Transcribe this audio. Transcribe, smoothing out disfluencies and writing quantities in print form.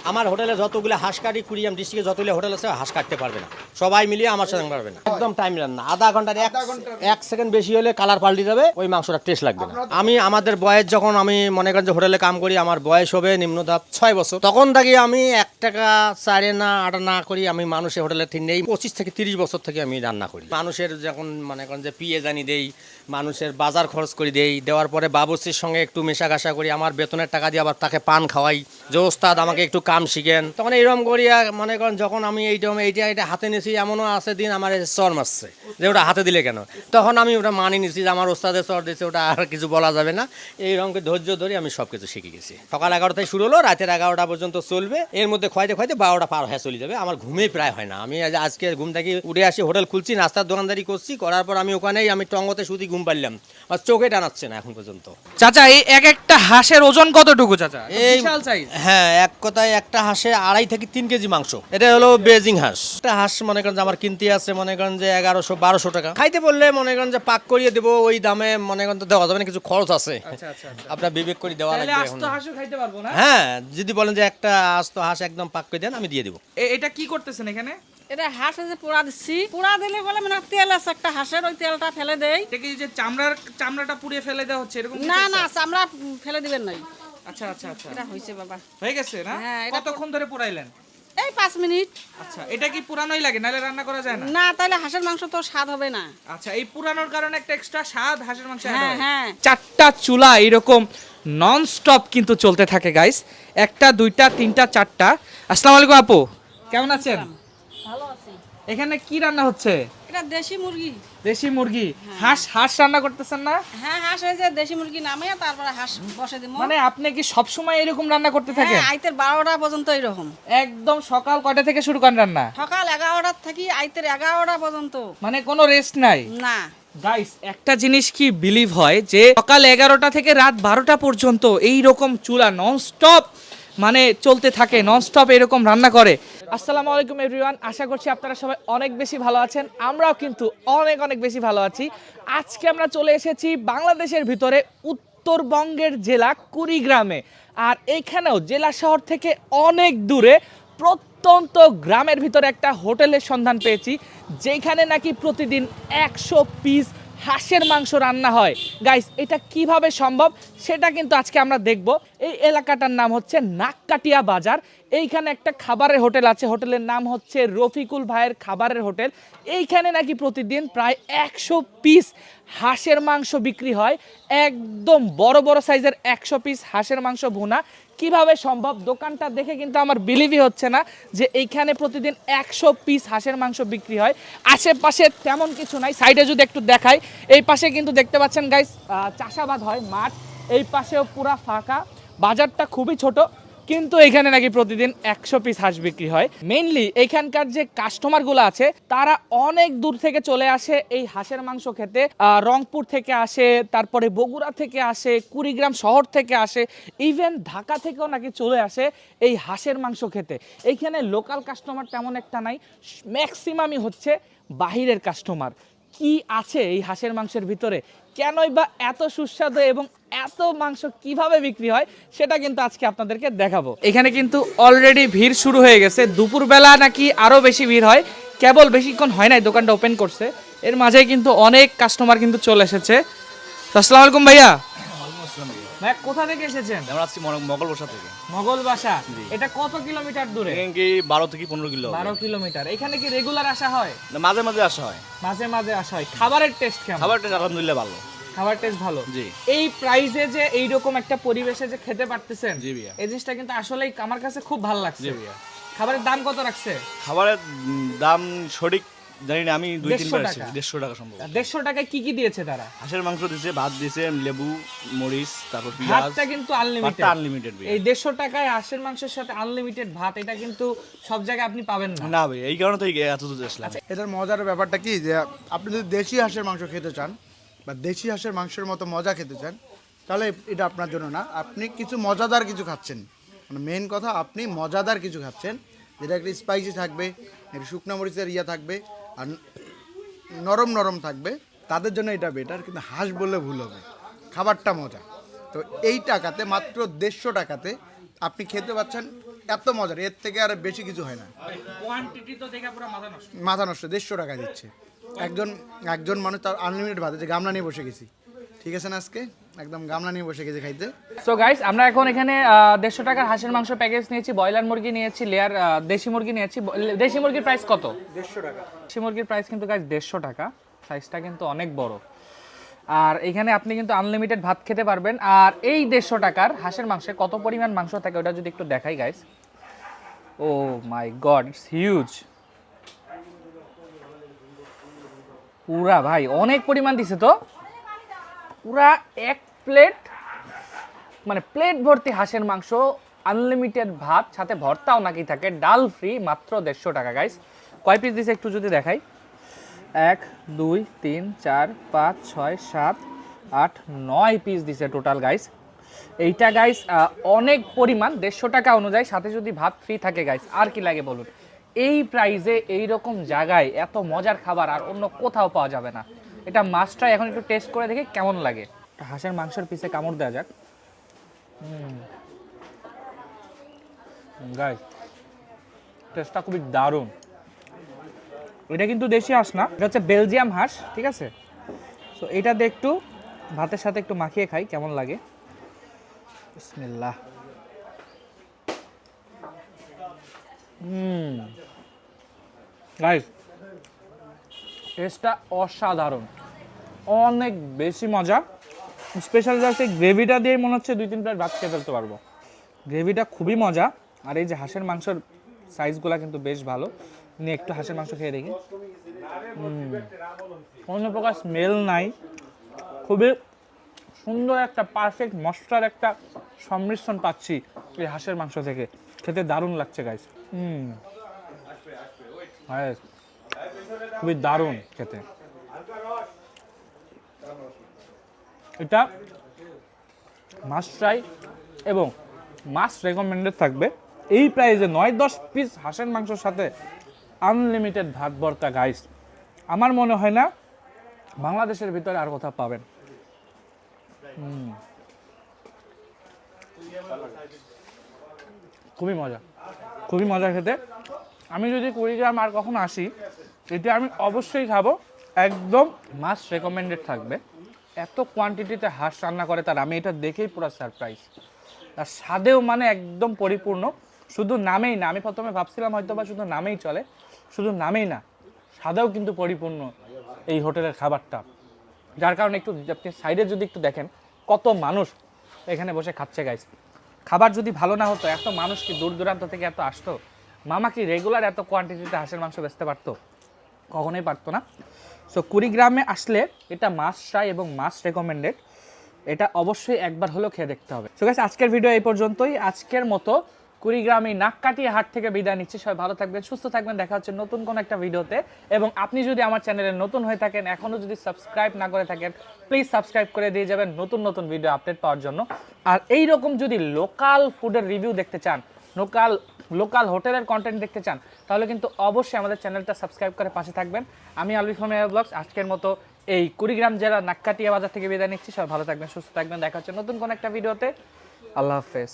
আমার হোটেলে যতগুলো হাঁস কাটি কুড়িয়াম ডিস্ট্রিক্টে যতগুলো হোটেল আছে হাঁস কাটতে পারবে না, সবাই মিলিয়ে আমার সাথে পারবে না। একদম টাইম রান্না, আধা ঘন্টার এক সেকেন্ড বেশি হলে কালার পাল্টে যাবে, ওই মাংসটা টেস্ট লাগবে না। আমি আমাদের বয়স যখন আমি মনে করেন যে হোটেলে কাম করি, আমার বয়স হবে নিম্নতাপ 6 বছর, তখন থেকে আমি 1 টাকা 4 না 8 না করি আমি মানুষের হোটেলে নেই। 25 থেকে 30 বছর থেকে আমি রান্না করি। মানুষের যখন মনে করেন যে পিএ জানি দেই, মানুষের বাজার খরচ করে দেই, দেওয়ার পরে বাবুর্চির সঙ্গে একটু মেশাঘাসা করি, আমার বেতনের টাকা দিয়ে আবার তাকে পান খাওয়াই, যে ওস্তাদ আমাকে একটু কাম শিখেন। তখন এইরকম করি মনে করেন যখন আমি এইটা হাতে নিয়েছি, এমনও আছে দিন আমার চর মারছে যে ওটা হাতে দিলে কেন, তখন আমি ওটা মানি নিছি যে আমার ওস্তাদের চর দিয়েছে, ওটা আর কিছু বলা যাবে না। এইরকম ধৈর্য ধরে আমি সব কিছু শিখে গেছি। সকাল 11টা থেকে শুরু হলো, রাতের 11টা পর্যন্ত চলবে। এর মধ্যে খাইতে 12টা পার হয়ে চলে যাবে। আমার ঘুমেই প্রায় হয় না। আমি আজকে ঘুম থেকে উঠে আসি, হোটেল খুলছি, নাস্তার দোকানদারি করছি, করার পর আমি ওখানেই আমি টঙ্গতে শুধু ঘুম পারলাম, আর চোখে টানাচ্ছে না এখন পর্যন্ত। চাচা এই একটা হাঁসের ওজন কতটুকু চাচা? এই বিশাল সাইজ। হ্যাঁ, এক কথায় একটা হাঁসে 2.5 থেকে 3 কেজি মাংস। এটা হলো বেজিং হাঁস। একটা হাঁস মনে করেন যে আমার কিনতে আছে মনে করেন যে 1100-1200 টাকা। খাইতে বললে মনে করেন যে পাক করিয়ে দেবো, ওই দামে মনে করেন তো দেওয়া যাবে না, কিছু খরচ আছে। আপনার বিবেক করে দেওয়া লাগবে। আস্ত হাঁসও খাইতে পারবো না? হ্যাঁ, যদি বলেন যে একটা আস্ত হাঁস একদম পাক করে দেন, আমি দিয়ে দেবো। এটা কি করতেছেন এখানে? এটা হাঁস যে পোড়া দিচ্ছি, পোড়া দিলে বলে মানে তেল আছে একটা হাঁসের, ওই তেলটা ফেলে দেই। এটা কি যে চামড়াটা পুড়িয়ে ফেলে দেওয়া হচ্ছে এরকম? না না, চামড়া ফেলে দিবেন নাই। আচ্ছা আচ্ছা আচ্ছা, এটা হইছে বাবা, হয়ে গেছে না? হ্যাঁ, কতক্ষণ ধরে পুরাইলেন? এই 5 মিনিট। আচ্ছা, এটা কি পুরানোই লাগে, নাহলে রান্না করা যায় না? না, তাহলে হাঁসের মাংস তো স্বাদ হবে না। আচ্ছা, এই পুরানোর কারণে একটা এক্সট্রা স্বাদ হাঁসের মাংস অ্যাড হ্যাঁ হয়। হ্যাঁ, 4টা চুলা এরকম নন স্টপ কিন্তু চলতে থাকে গাইস, 1টা 2টা 3টা 4টা। আসসালামু আলাইকুম আপু, কেমন আছেন? ভালো আছি। এখানে কি রান্না হচ্ছে? এটা দেশি মুরগি। দেশি মুরগি। হাঁস রান্না করতেছেন না? হ্যাঁ, হাঁস হয়েছে, দেশি মুরগি নামিয়ে তারপরে হাঁস বসে দিব। মানে আপনি কি সব সময় এরকম রান্না করতে থাকেন? হ্যাঁ, আইতের 12টা পর্যন্ত এরকম। একদম সকাল কয়টা থেকে শুরু করেন রান্না? সকাল 11টা থেকে আইতের 11টা পর্যন্ত। মানে কোনো রেস্ট নাই? না। গাইস, একটা জিনিস কি বিলিভ হয় যে সকাল 11টা থেকে রাত 12টা পর্যন্ত এই রকম চুলা ননস্টপ মানে চলতে থাকে, ননস্টপ এরকম রান্না করে। আসসালামু আলাইকুম এভরিওয়ান, আশা করছি আপনারা সবাই অনেক বেশি ভালো আছেন। আমরাও কিন্তু অনেক অনেক বেশি ভালো আছি। আজকে আমরা চলে এসেছি বাংলাদেশের ভিতরে উত্তরবঙ্গের জেলা কুড়িগ্রামে। আর এইখানেও জেলা শহর থেকে অনেক দূরে প্রত্যন্ত গ্রামের ভিতরে একটা হোটেলের সন্ধান পেয়েছি, যেখানে নাকি প্রতিদিন 100 পিস হাঁসের মাংস রান্না হয়। গাইস, এটা কিভাবে সম্ভব সেটা কিন্তু আজকে আমরা দেখব। এই এলাকাটার নাম হচ্ছে নাককাটিয়া বাজার। এইখানে একটা খাবারের হোটেল আছে, হোটেলের নাম হচ্ছে রফিকুল ভাইয়ের খাবারের হোটেল। এইখানে নাকি প্রতিদিন প্রায় 100 পিস হাঁসের মাংস বিক্রি হয়, একদম বড় বড় সাইজের 100 পিস হাঁসের মাংস ভুনা। কিভাবে সম্ভব? দোকানটা দেখে কিন্তু আমার বিলিভই হচ্ছে না যে এইখানে প্রতিদিন 100 পিস হাঁসের মাংস বিক্রি হয়। আশেপাশে তেমন কিছু নাই, সাইডে যদি একটু দেখাই, এই পাশে কিন্তু দেখতে পাচ্ছেন গাইস চাষাবাদ হয় মাঠ, এই পাশেও পুরা ফাঁকা। বাজারটা খুবই ছোট, কিন্তু এখানে নাকি প্রতিদিন 100 পিস হাঁস বিক্রি হয়। মেইনলি এখানকার যে কাস্টমারগুলো আছে তারা অনেক দূর থেকে চলে আসে এই হাঁসের মাংস খেতে। রংপুর থেকে আসে, তারপরে বগুড়া থেকে আসে, কুড়িগ্রাম শহর থেকে আসে, ইভেন ঢাকা থেকেও নাকি চলে আসে এই হাঁসের মাংস খেতে। এইখানে লোকাল কাস্টমার তেমন একটা নাই, ম্যাক্সিমামই হচ্ছে বাহিরের কাস্টমার। কি আছে এই হাঁসের মাংসের ভিতরে, কেনই বা এত সুস্বাদু এবং এত মাংস কিভাবে বিক্রি হয় সেটা কিন্তু আজকে আপনাদেরকে দেখাবো। এখানে কিন্তু অলরেডি ভিড় শুরু হয়ে গেছে, দুপুরবেলা নাকি আরো বেশি ভিড় হয়, কেবল বেশিক্ষণ হয় নাই দোকানটা ওপেন করছে, এর মাঝে কিন্তু অনেক কাস্টমার কিন্তু চলে এসেছে। আসসালামু আলাইকুম ভাইয়া। ভাই, কোথা থেকে এসেছেন? আমরা আসছি মগল বাসা থেকে। মগল বাসা, এটা কত কিলোমিটার দূরে? এখানে কি 12 থেকে 15 কিলো। 12 কিলোমিটার। এখানে কি রেগুলার আসা হয়? না, মাঝে মাঝে আসা হয়। মাঝে মাঝে আসা হয়। খাবারের টেস্ট কেমন? খাবারটা আলহামদুলিল্লাহ ভালো। খাবার টেস্ট ভালো। জি। এই প্রাইসে যে এইরকম একটা পরিবেশে যে খেতে পারতেছেন, জি ভাইয়া, এই জিনিসটা কিন্তু আসলেই আমার কাছে খুব ভালো লাগছে। জি ভাইয়া। খাবারের দাম কত রাখছে? খাবারের দাম সঠিক জানি না, আমি 2-3 বার 150 এসেছি। টাকা। 150 টাকা সম্ভব। 150 টাকায় কি কি দিয়েছে তারা? হাঁসের মাংস দিয়েছে, ভাত দিয়েছে, লেবু, মরিচ, তারপর পেঁয়াজ। ভাতটা কিন্তু আনলিমিটেড। আনলিমিটেড ভাই। এই 150 টাকায় হাঁসের মাংসের সাথে আনলিমিটেড ভাত, এটা কিন্তু সব জায়গায় আপনি পাবেন না। না ভাই, এই কারণে তো এত দূর আসলাম। এটার মজার ব্যাপারটা কি যে আপনি যদি দেশি হাঁসের মাংস খেতে চান বা দেশি হাঁসের মাংসের মতো মজা খেতে চান, তাহলে এটা আপনার জন্য না। আপনি কিছু মজাদার কিছু খাচ্ছেন, মানে মেন কথা আপনি মজাদার কিছু খাচ্ছেন, যেটা একটু স্পাইসি থাকবে, একটু শুকনো মরিচের থাকবে, আর নরম নরম থাকবে, তাদের জন্য এটা বেটার। কিন্তু হাঁস বললে ভুল হবে, খাবারটা মজা। তো এই টাকাতে মাত্র 150 টাকাতে আপনি খেতে পাচ্ছেন এত মজার, এর থেকে আর বেশি কিছু হয় না। কোয়ান্টিটি তো দেখে পুরো মাথা নষ্ট। মাথা নষ্ট, 150 টাকা দিচ্ছে একজন মানুষ, তার আনলিমিটেড ভাত। যে গামলা নিয়ে বসে গেছি, ঠিক আছে না, আজকে একদম গামলা নিয়ে বসে গেছি খাইতে। সো গাইস, আমরা এখন এখানে 150 টাকার হাঁসের মাংস প্যাকেজ নিয়েছি, ব্রয়লার মুরগি নিয়েছি, লেয়ার দেশি মুরগি নিয়েছি। দেশি মুরগির প্রাইস কত? 150 টাকা। দেশি মুরগির প্রাইস কিন্তু গাইস 150 টাকা। সাইজটা কিন্তু অনেক বড়। আর এখানে আপনি কিন্তু আনলিমিটেড ভাত খেতে পারবেন। আর এই 150 টাকার হাঁসের মাংসে কত পরিমাণ মাংস থাকে ওটা যদি একটু দেখাই guys. Oh my god, it's huge. পুরা ভাই অনেক পরিমাণ দিছে তো, পুরা এক প্লেট, মানে প্লেট ভর্তি হাঁসের মাংস, আনলিমিটেড ভাত, সাথে ভর্তাও নাকি থাকে, ডাল ফ্রি, মাত্র 150 টাকা গাইস। কয় পিস দিছে একটু যদি দেখাই। 1 2 3 4 5 6 7 8 9 পিস দিছে টোটাল গাইস। এইটা গাইস অনেক পরিমাণ। 150 টাকা অনুযায়ী সাথে যদি ভাত ফ্রি থাকে গাইস, আর কি লাগে বলুন। এই প্রাইসে এইরকম জায়গায় এত মজার খাবার আর অন্য কোথাও পাওয়া যাবে না। এটা মাস্ট ট্রাই। এখন একটু টেস্ট করে দেখি কেমন লাগে। হাঁসের মাংসের পিসে কামড় দেওয়া যাক। গাইস, টেস্টটা খুবই দারুণ। এটা কিন্তু দেশি হাঁস না, এটা হচ্ছে বেলজিয়াম হাঁস, ঠিক আছে। সো এটা দিয়ে একটু ভাতের সাথে একটু মাখিয়ে খাই কেমন লাগে। বিসমিল্লাহ। গাইস, টেস্টটা অসাধারণ, অনেক বেশি মজা। স্পেশাল যাচ্ছে গ্রেভিটা দিয়ে মনে হচ্ছে 2-3 প্লেট ভাত খেয়ে ফেলতে পারবো। গ্রেভিটা খুবই মজা। আর এই যে হাঁসের মাংসের সাইজগুলো কিন্তু বেশ ভালো। নিয়ে একটু হাঁসের মাংস খেয়ে দেখি। কোনো প্রকার স্মেল নাই, খুবই সুন্দর একটা পারফেক্ট মশলার একটা সংমিশ্রণ পাচ্ছি এই হাঁসের মাংস থেকে। খেতে দারুণ লাগছে গাইস। খুবই দারুণ খেতে। এটা মাস্ট ট্রাই এবং মাস্ট রেকমেন্ডেড থাকবে। এই প্রাইসে 9-10 পিস হাঁসের মাংসের সাথে আনলিমিটেড ভাত ভর্তা গাইস, আমার মনে হয় না বাংলাদেশের ভিতরে আর কোথাও পাবেন। খুবই মজা, খুবই মজা খেতে। আমি যদি কুড়িগ্রাম আর কখনো আসি, এটা আমি অবশ্যই খাবো, একদম মাস্ট রেকমেন্ডেড থাকবে। এত কোয়ান্টিটিতে হাঁস রান্না করে তার, আমি এটা দেখেই পুরো সারপ্রাইজ। আর স্বাদেও মানে একদম পরিপূর্ণ। শুধু নামেই না, আমি প্রথমে ভাবছিলাম হয়তো বা শুধু নামেই চলে, শুধু নামেই না, স্বাদেও কিন্তু পরিপূর্ণ এই হোটেলের খাবারটা। যার কারণে একটু আপনি সাইডে যদি একটু দেখেন কত মানুষ এখানে বসে খাচ্ছে গাইস। খাবার যদি ভালো না হতো, এত মানুষ কি দূর দূরান্ত থেকে এত আসতো? মামা কি রেগুলার এত কোয়ান্টিটিতে হাঁসের মাংস বেচতে পারতো? কখনোই পারতো না। সো কুড়িগ্রামে আসলে এটা মাস্ট ট্রাই এবং মাস্ট রেকমেন্ডেড। এটা অবশ্যই একবার হলেও খেয়ে দেখতে হবে। সো গাইস, আজকের ভিডিও এই পর্যন্তই। আজকের মতো কুড়িগ্রামে নাককাটিয়া হাট থেকে বিদায় নিচ্ছি। সবাই ভালো থাকবেন, সুস্থ থাকবেন। দেখা হচ্ছে নতুন কোনো একটা ভিডিওতে। এবং আপনি যদি আমার চ্যানেলে নতুন হয়ে থাকেন, এখনও যদি সাবস্ক্রাইব না করে থাকেন, প্লিজ সাবস্ক্রাইব করে দিয়ে যাবেন নতুন নতুন ভিডিও আপডেট পাওয়ার জন্য। আর এই রকম যদি লোকাল ফুডের রিভিউ দেখতে চান, লোকাল হোটেলের কন্টেন্ট দেখতে চান, তাহলে কিন্তু অবশ্যই আমাদের চ্যানেলটা সাবস্ক্রাইব করে পাশে থাকবেন। আমি আলবি ফ্রম এয়ার ব্লগস আজকের মতো এই কুড়িগ্রাম জেলার নাককাটিয়া বাজার থেকে বিদায় নিচ্ছি। সবাই ভালো থাকবেন, সুস্থ থাকবেন। দেখা হচ্ছে নতুন কোনো একটা ভিডিওতে। আল্লাহ হাফেজ।